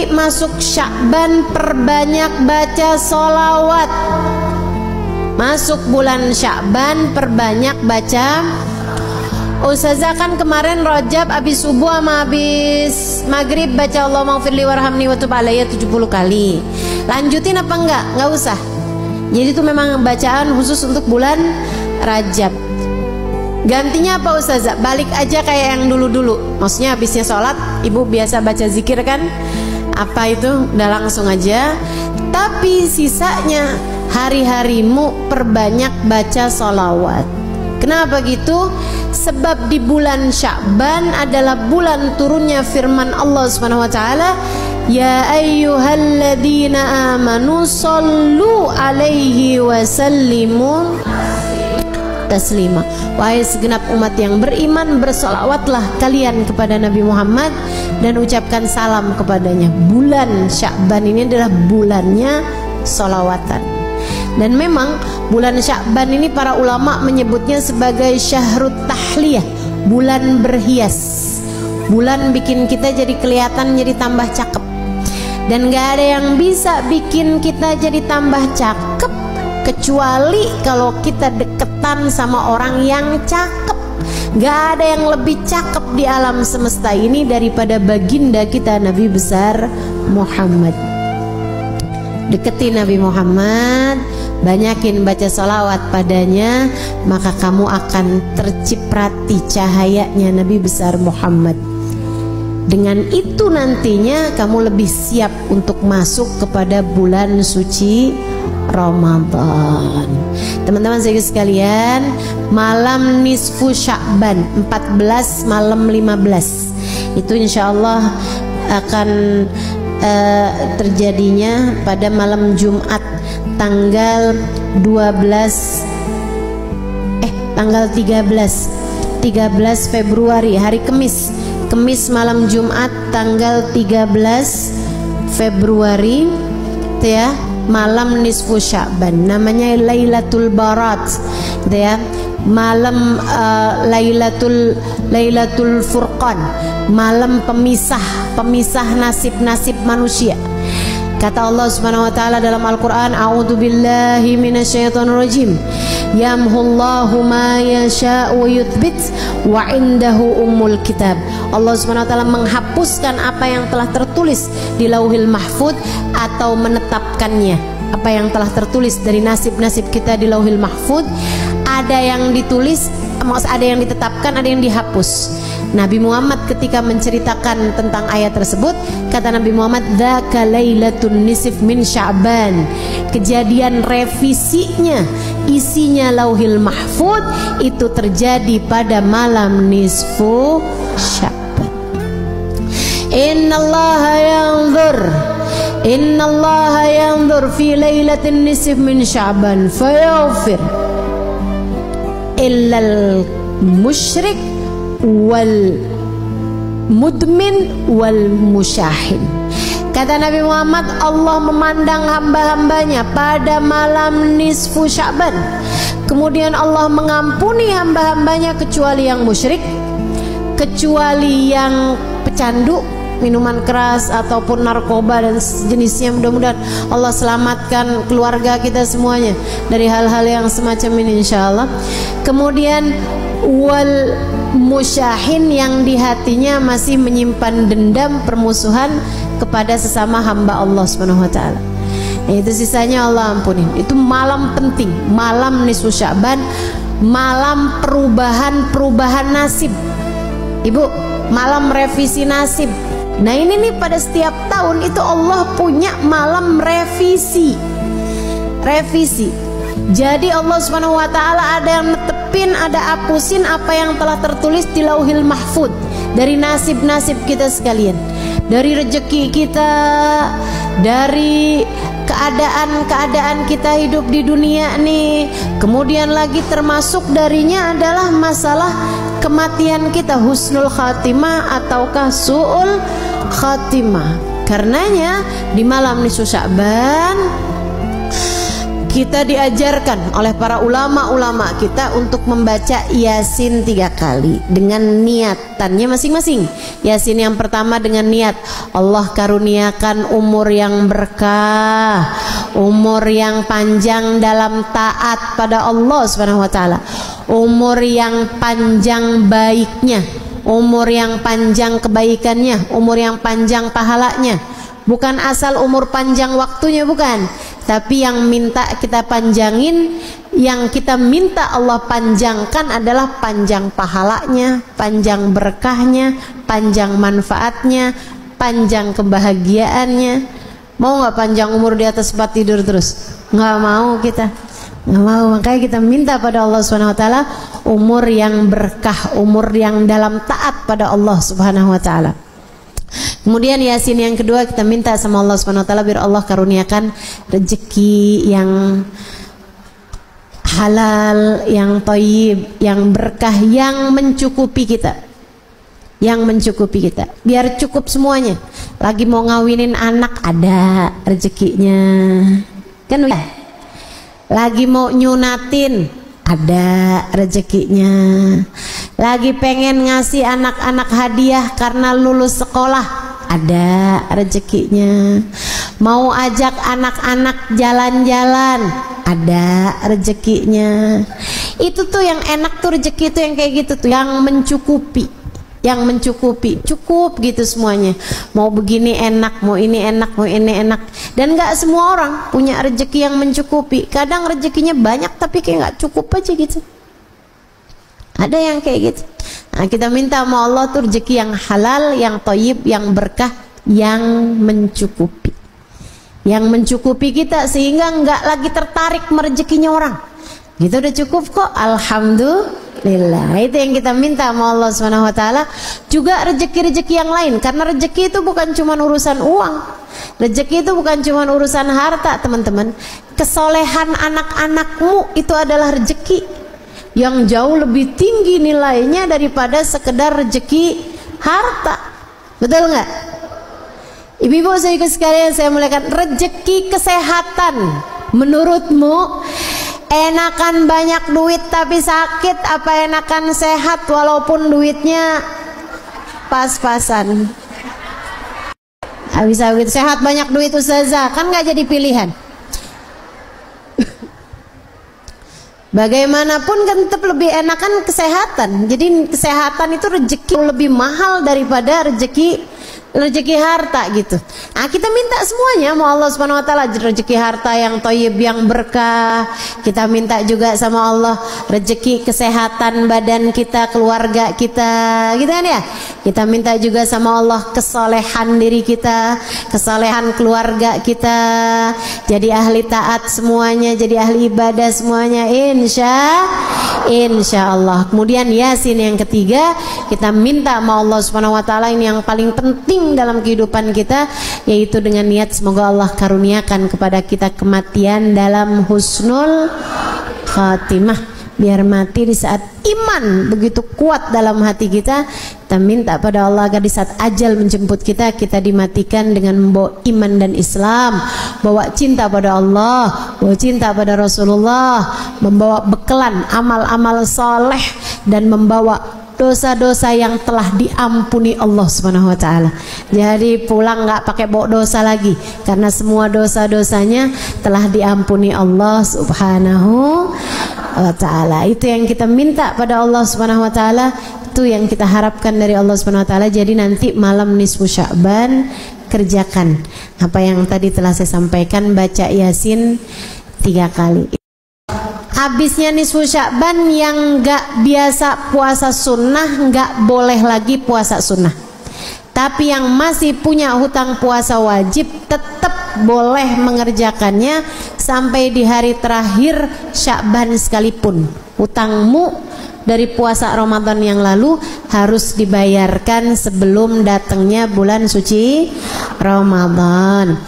Apalagi masuk Sya'ban, perbanyak baca sholawat. Masuk bulan Sya'ban, perbanyak baca. Ustazah kan kemarin Rajab habis subuh sama habis maghrib baca Allahumma ghfirli warhamni wa tub alayya 70 kali. Lanjutin apa enggak? Enggak usah. Jadi itu memang bacaan khusus untuk bulan Rajab. Gantinya apa Ustazah? Balik aja kayak yang dulu-dulu. Maksudnya habisnya sholat ibu biasa baca zikir kan? Apa itu? Udah langsung aja. Tapi sisanya hari-harimu perbanyak baca sholawat. Kenapa gitu? Sebab di bulan Sya'ban adalah bulan turunnya firman Allah Subhanahu wa taala, ya ayyuhalladzina amanu shallu alaihi wa sallimu taslima. Wahai segenap umat yang beriman, bersolawatlah kalian kepada Nabi Muhammad dan ucapkan salam kepadanya. Bulan Sya'ban ini adalah bulannya solawatan. Dan memang bulan Sya'ban ini para ulama menyebutnya sebagai syahrut tahliyah, bulan berhias. Bulan bikin kita jadi kelihatan, jadi tambah cakep. Dan gak ada yang bisa bikin kita jadi tambah cakep kecuali kalau kita deketan sama orang yang cakep. Gak ada yang lebih cakep di alam semesta ini daripada baginda kita Nabi besar Muhammad. Deketi Nabi Muhammad, banyakin baca sholawat padanya, maka kamu akan terciprati cahayanya Nabi besar Muhammad. Dengan itu nantinya kamu lebih siap untuk masuk kepada bulan suci Ramadan. Teman-teman sekalian, malam nisfu Sya'ban 14 malam 15 itu insyaallah akan terjadinya pada malam Jumat tanggal 13 Februari, hari Kamis malam Jumat tanggal 13 Februari gitu ya, malam nisfu Sya'ban, namanya Lailatul Barat gitu ya, malam Lailatul Furqan, malam pemisah nasib-nasib manusia. Kata Allah Subhanahu wa taala dalam Al-Qur'an, a'udzubillahi minasyaitonirrajim, yamhullahu ma yasha'u wa yuthbit wa indahu ummul kitab. Allah Subhanahu wa taala menghapuskan apa yang telah tertulis di Lauhil Mahfuz atau menetapkannya. Apa yang telah tertulis dari nasib-nasib kita di Lauhil Mahfuz, ada yang ditulis, ada yang ditetapkan, ada yang dihapus. Nabi Muhammad ketika menceritakan tentang ayat tersebut, kata Nabi Muhammad, dzaka lailatun nisf min Sya'ban. Kejadian revisinya, isinya Lauhil Mahfuz itu terjadi pada malam nisfu Sya'ban. Innallaha yanzur fi lailatin nisf min Sya'ban fayaghfir illal musyrik wal mudmin wal musyahin. Kata Nabi Muhammad, Allah memandang hamba-hambanya pada malam nisfu Sya'ban. Kemudian Allah mengampuni hamba-hambanya kecuali yang musyrik, kecuali yang pecandu, minuman keras ataupun narkoba dan sejenisnya. Mudah-mudahan Allah selamatkan keluarga kita semuanya dari hal-hal yang semacam ini insyaallah. Kemudian wal musyahin, yang di hatinya masih menyimpan dendam permusuhan kepada sesama hamba Allah Subhanahu wa taala. Itu sisanya Allah ampunin. Itu malam penting, malam nisfu Sya'ban, malam perubahan nasib. Ibu, malam revisi nasib. Nah ini nih, pada setiap tahun itu Allah punya malam revisi. Jadi Allah Subhanahu wa taala ada yang netepin, ada hapusin apa yang telah tertulis di Lauhil Mahfuz dari nasib-nasib kita sekalian, dari rezeki kita, dari keadaan kita hidup di dunia nih. Kemudian lagi termasuk darinya adalah masalah kematian kita, husnul khatimah ataukah su'ul khatimah. Karenanya di malam nisfu Sya'ban kita diajarkan oleh para ulama-ulama kita untuk membaca Yasin 3 kali dengan niatannya masing-masing. Yasin yang pertama dengan niat Allah karuniakan umur yang berkah, umur yang panjang dalam taat pada Allah Subhanahu wa taala, umur yang panjang baiknya, umur yang panjang kebaikannya, umur yang panjang pahalanya. Bukan asal umur panjang waktunya, bukan, tapi yang minta kita panjangin, yang kita minta Allah panjangkan adalah panjang pahalanya, panjang berkahnya, panjang manfaatnya, panjang kebahagiaannya. Mau nggak panjang umur di atas tempat tidur terus? Nggak mau kita, nggak mau. Makanya kita minta pada Allah Subhanahu Wa Taala umur yang berkah, umur yang dalam taat pada Allah Subhanahu Wa Taala. Kemudian Yasin yang kedua kita minta sama Allah Subhanahu wa taala biar Allah karuniakan rezeki yang halal, yang thayyib, yang berkah, yang mencukupi kita. Yang mencukupi kita. Biar cukup semuanya. Lagi mau ngawinin anak ada rezekinya. Kan ya? Lagi mau nyunatin ada rezekinya. Lagi pengen ngasih anak-anak hadiah karena lulus sekolah ada rezekinya. Mau ajak anak-anak jalan-jalan ada rezekinya. Itu tuh yang enak tuh, rezeki itu yang kayak gitu tuh, yang mencukupi, yang mencukupi, cukup gitu semuanya. Mau begini enak, mau ini enak, mau ini enak. Dan nggak semua orang punya rezeki yang mencukupi. Kadang rezekinya banyak tapi kayak nggak cukup aja gitu. Ada yang kayak gitu. Nah, kita minta sama Allah tuh rezeki yang halal, yang thayyib, yang berkah, yang mencukupi. Yang mencukupi kita sehingga nggak lagi tertarik merezekinya orang. Gitu udah cukup kok, alhamdulillah. Itu yang kita minta sama Allah Subhanahu wa taala. Juga rezeki-rezeki yang lain, karena rezeki itu bukan cuma urusan uang. Rezeki itu bukan cuma urusan harta, teman-teman. Kesolehan anak-anakmu itu adalah rezeki yang jauh lebih tinggi nilainya daripada sekedar rezeki harta. Betul nggak? Ibu-ibu saudara sekalian, saya muliakan, rezeki kesehatan menurutmu enakan banyak duit tapi sakit apa enakan sehat walaupun duitnya pas-pasan? Bisa begitu, sehat banyak duit ustazah, kan nggak jadi pilihan. Bagaimanapun kan tetap lebih enakan kesehatan. Jadi kesehatan itu rezeki lebih mahal daripada rezeki harta gitu. Nah, kita minta semuanya mau Allah Subhanahu wa taala rezeki harta yang thayyib, yang berkah. Kita minta juga sama Allah rezeki kesehatan badan kita, keluarga kita, gitu kan ya. Kita minta juga sama Allah kesolehan diri kita, kesolehan keluarga kita, jadi ahli taat semuanya, jadi ahli ibadah semuanya, insya Allah. Kemudian Yasin yang ketiga, kita minta sama Allah Subhanahu wa taala ini yang paling penting dalam kehidupan kita, yaitu dengan niat semoga Allah karuniakan kepada kita kematian dalam husnul khatimah, biar mati di saat iman begitu kuat dalam hati kita. Kita minta pada Allah agar di saat ajal menjemput kita, kita dimatikan dengan membawa iman dan Islam, bawa cinta pada Allah, bawa cinta pada Rasulullah, membawa bekalan amal-amal soleh, dan membawa dosa-dosa yang telah diampuni Allah Subhanahu wa taala. Jadi pulang nggak pakai bawa dosa lagi, karena semua dosa-dosanya telah diampuni Allah Subhanahu wa taala. Itu yang kita minta pada Allah Subhanahu wa taala, itu yang kita harapkan dari Allah Subhanahu wa taala. Jadi nanti malam nisfu Sya'ban kerjakan apa yang tadi telah saya sampaikan, baca Yasin 3 kali. Habisnya nisfu Sya'ban yang nggak biasa puasa sunnah nggak boleh lagi puasa sunnah. Tapi yang masih punya hutang puasa wajib tetap boleh mengerjakannya sampai di hari terakhir Sya'ban sekalipun. Hutangmu dari puasa Ramadan yang lalu harus dibayarkan sebelum datangnya bulan suci Ramadan.